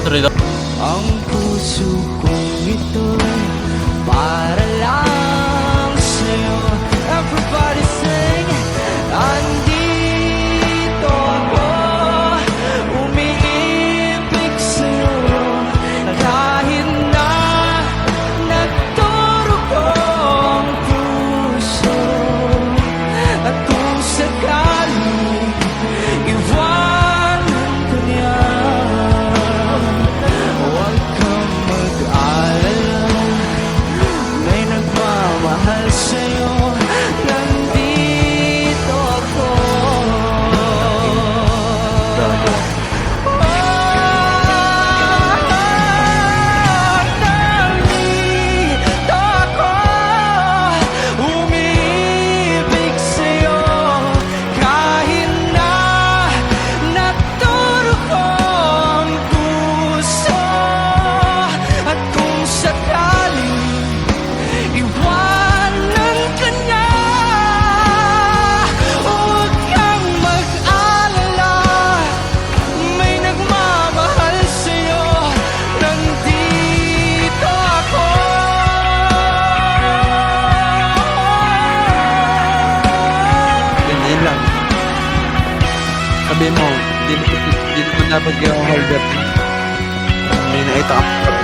reload. Ang puso kong ito para lang sa'yo. Everybody sing. Andito ako, umiibig sa'yo. Kahit na nagdurugo ang puso, at kung sakaling iwanan ka niya, huwag kang mag-alala, may nagmamahal sa'yo. Nandito ako. Nandito ako, umiibig sa'yo. Kahit na nagdurugo ang puso, at kung sakaling iwanan ka niya, huwag kang mag-alala, may nagmamahal sa'yo. Nandito ako. Ganyan lang. Sabi mo, di mo dapat yung hold up. May nakita ka